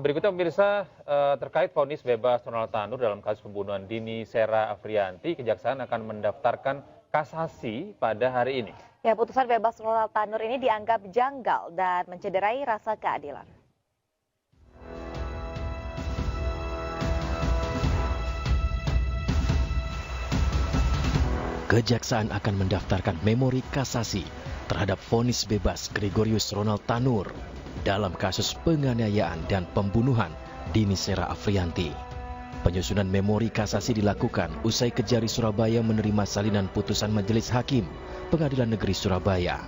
Berikutnya pemirsa, terkait vonis bebas Ronald Tanur dalam kasus pembunuhan Dini Sera Afriyanti, Kejaksaan akan mendaftarkan kasasi pada hari ini. Ya, putusan bebas Ronald Tanur ini dianggap janggal dan mencederai rasa keadilan. Kejaksaan akan mendaftarkan memori kasasi terhadap vonis bebas Gregorius Ronald Tanur dalam kasus penganiayaan dan pembunuhan Dini Sera Afriyanti. Penyusunan memori kasasi dilakukan usai Kejari Surabaya menerima salinan putusan Majelis Hakim Pengadilan Negeri Surabaya.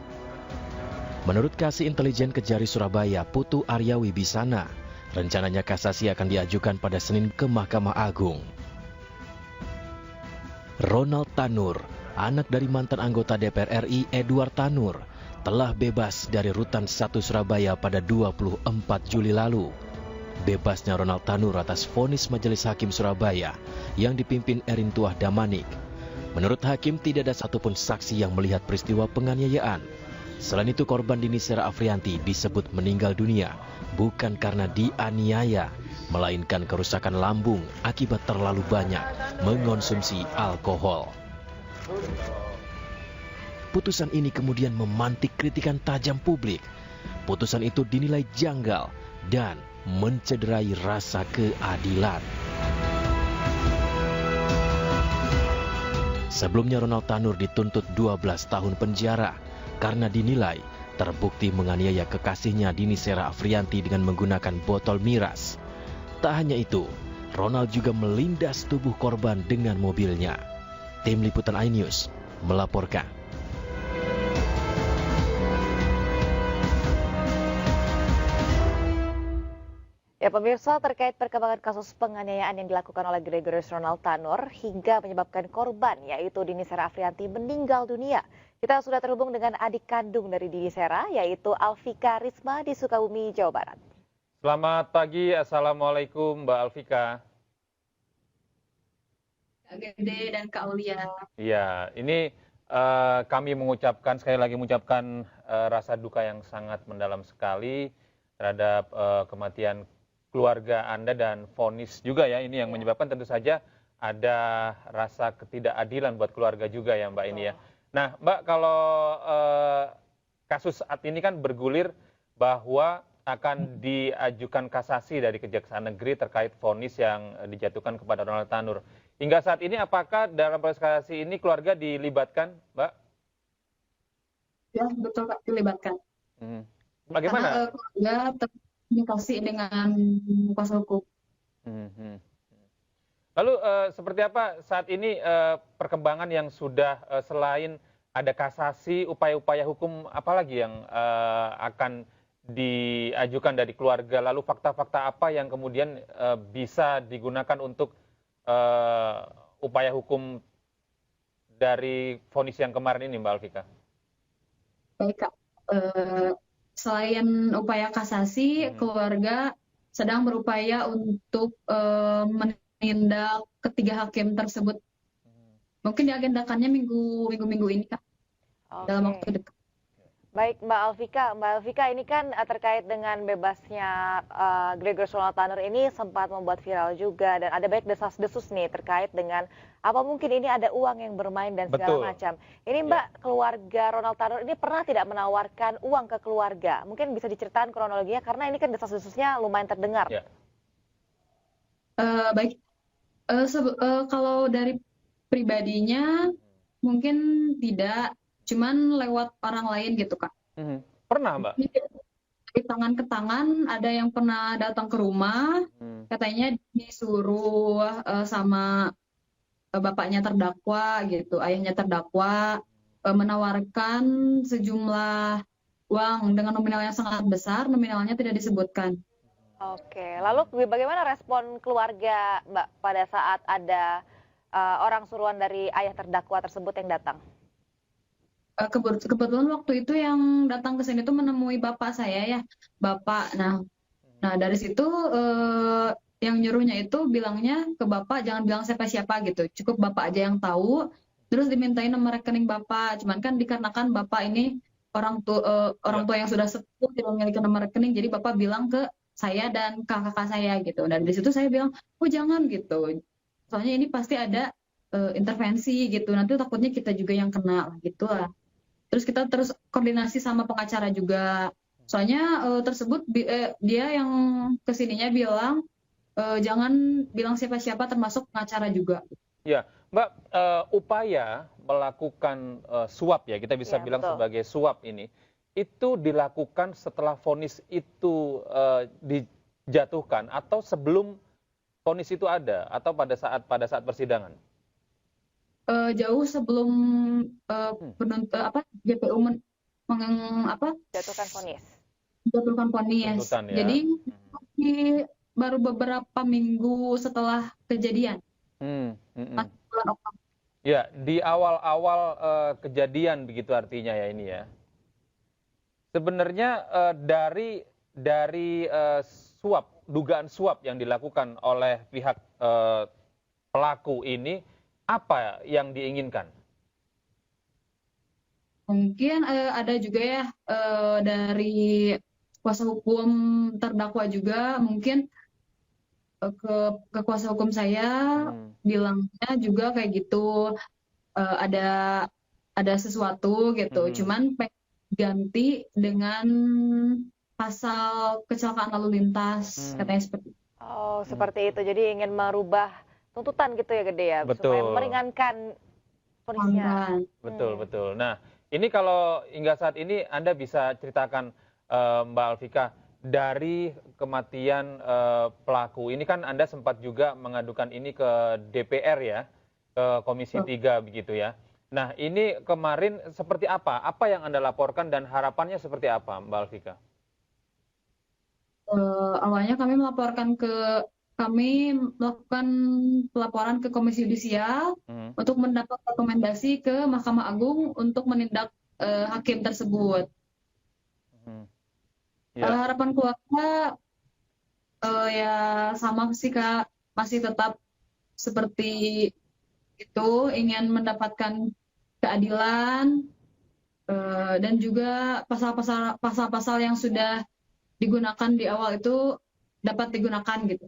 Menurut Kasih Intelijen Kejari Surabaya, Putu Arya Wibisana, rencananya kasasi akan diajukan pada Senin ke Mahkamah Agung. Ronald Tanur, anak dari mantan anggota DPR RI Edward Tanur, telah bebas dari Rutan 1 Surabaya pada 24 Juli lalu. Bebasnya Ronald Tanur atas vonis Majelis Hakim Surabaya yang dipimpin Erin Tuah Damanik. Menurut Hakim, tidak ada satupun saksi yang melihat peristiwa penganiayaan. Selain itu, korban Dini Sera Afriyanti disebut meninggal dunia bukan karena dianiaya, melainkan kerusakan lambung akibat terlalu banyak mengonsumsi alkohol. Putusan ini kemudian memantik kritikan tajam publik. Putusan itu dinilai janggal dan mencederai rasa keadilan. Sebelumnya Ronald Tanur dituntut 12 tahun penjara karena dinilai terbukti menganiaya kekasihnya Dini Sera Afriyanti dengan menggunakan botol miras. Tak hanya itu, Ronald juga melindas tubuh korban dengan mobilnya. Tim Liputan iNews melaporkan. Ya, pemirsa, terkait perkembangan kasus penganiayaan yang dilakukan oleh Gregorius Ronald Tanur hingga menyebabkan korban, yaitu Dini Sera Afriyanti, meninggal dunia. Kita sudah terhubung dengan adik kandung dari Dini Sera, yaitu Alfika Risma di Sukabumi, Jawa Barat. Selamat pagi, Assalamualaikum Mbak Alfika. Kak Gede dan Kak Aulia. Ya, ini kami sekali lagi mengucapkan rasa duka yang sangat mendalam sekali terhadap kematian keluarga Anda dan vonis juga ya, ini yang menyebabkan tentu saja ada rasa ketidakadilan buat keluarga juga ya Mbak ini ya. Nah Mbak, kalau kasus saat ini kan bergulir bahwa akan diajukan kasasi dari Kejaksaan Negeri terkait vonis yang dijatuhkan kepada Ronald Tanur. Hingga saat ini apakah dalam proses kasasi ini keluarga dilibatkan, Mbak? Ya, betul Pak, dilibatkan. Bagaimana? Karena keluarga terkomunikasi dengan kuasa hukum. Lalu seperti apa saat ini perkembangan yang sudah selain ada kasasi, upaya-upaya hukum apalagi yang akan diajukan dari keluarga, lalu fakta-fakta apa yang kemudian bisa digunakan untuk upaya hukum dari vonis yang kemarin ini, Mbak Alfika? Baik Kak, selain upaya kasasi, keluarga sedang berupaya untuk menindak ketiga hakim tersebut. Mungkin diagendakannya minggu ini Kak, dalam waktu dekat. Baik Mbak Alfika ini kan terkait dengan bebasnya Gregorius Ronald Tanur ini sempat membuat viral juga dan ada banyak desas-desus nih terkait dengan apa mungkin ini ada uang yang bermain dan segala macam. Ini Mbak, keluarga Ronald Tanur ini pernah tidak menawarkan uang ke keluarga? Mungkin bisa diceritakan kronologinya karena ini kan desas-desusnya lumayan terdengar. Baik, kalau dari pribadinya mungkin tidak. Cuman lewat orang lain gitu Kak. Pernah Mbak? Dari tangan ke tangan, ada yang pernah datang ke rumah, katanya disuruh sama bapaknya terdakwa gitu, ayahnya terdakwa, menawarkan sejumlah uang dengan nominal yang sangat besar, nominalnya tidak disebutkan. Oke, lalu bagaimana respon keluarga Mbak pada saat ada orang suruhan dari ayah terdakwa tersebut yang datang? Kebetulan waktu itu yang datang ke sini tuh menemui bapak saya ya, bapak. Nah dari situ yang nyuruhnya itu bilangnya ke bapak jangan bilang siapa-siapa gitu, cukup bapak aja yang tahu. Terus dimintain nomor rekening bapak, cuman kan dikarenakan bapak ini orang tua yang sudah sepuh tidak memiliki nomor rekening, jadi bapak bilang ke saya dan kakak saya gitu. Dan di situ saya bilang, oh jangan gitu. Soalnya ini pasti ada intervensi gitu. Nanti takutnya kita juga yang kena gitu lah. Terus kita terus koordinasi sama pengacara juga. Soalnya dia yang kesininya bilang jangan bilang siapa-siapa termasuk pengacara juga. Ya, Mbak, upaya melakukan suap ya, kita bisa Ya, bilang betul. sebagai suap ini, itu dilakukan setelah vonis itu dijatuhkan atau sebelum vonis itu ada atau pada saat persidangan? Jauh sebelum GPU Jatuhkan vonis. menjatuhkan vonis. Tuntutan ya. Jadi baru beberapa minggu setelah kejadian. Bulan Oktober. Ya, di awal-awal kejadian begitu artinya ya ini ya. Sebenarnya dari dugaan suap yang dilakukan oleh pihak pelaku ini, apa yang diinginkan? Mungkin ada juga ya dari kuasa hukum terdakwa juga mungkin ke kuasa hukum saya bilangnya juga kayak gitu ada sesuatu gitu. Cuman ganti dengan pasal kecelakaan lalu lintas katanya seperti itu. Oh, seperti itu. Jadi ingin merubah tuntutan gitu ya Gede ya, supaya Betul. meringankan vonisnya. Betul. Nah, ini kalau hingga saat ini Anda bisa ceritakan Mbak Alvika, dari kematian pelaku ini kan Anda sempat juga mengadukan ini ke DPR ya, ke Komisi 3 begitu ya. Nah, ini kemarin seperti apa? Apa yang Anda laporkan dan harapannya seperti apa, Mbak Alvika? Awalnya kami melakukan pelaporan ke Komisi Yudisial untuk mendapat rekomendasi ke Mahkamah Agung untuk menindak hakim tersebut. Harapan keluarga ya sama sih Kak, masih tetap seperti itu, ingin mendapatkan keadilan dan juga pasal-pasal yang sudah digunakan di awal itu dapat digunakan gitu.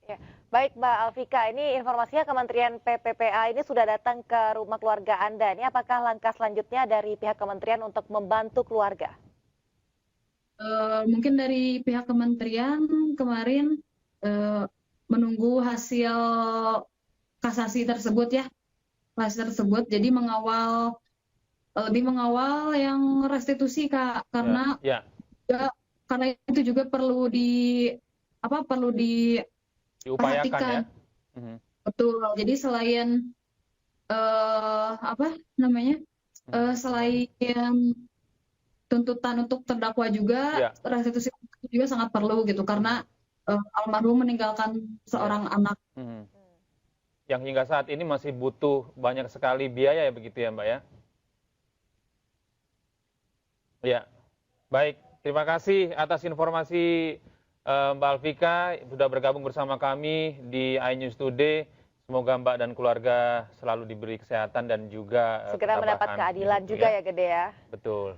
Ya. Baik Mbak Alvika, ini informasinya Kementerian PPPA ini sudah datang ke rumah keluarga Anda. Ini apakah langkah selanjutnya dari pihak kementerian untuk membantu keluarga? Mungkin dari pihak kementerian kemarin menunggu hasil kasasi tersebut ya, jadi lebih mengawal yang restitusi Kak, karena karena itu juga perlu diupayakan ya. Betul. Jadi selain selain tuntutan untuk terdakwa juga, restitusi juga sangat perlu gitu karena almarhum meninggalkan seorang anak. Yang hingga saat ini masih butuh banyak sekali biaya ya begitu ya Mbak ya? Ya, baik. Terima kasih atas informasi Mbak Alvika sudah bergabung bersama kami di iNews Today. Semoga Mbak dan keluarga selalu diberi kesehatan dan juga segera mendapat keadilan juga ya Gede ya. Betul.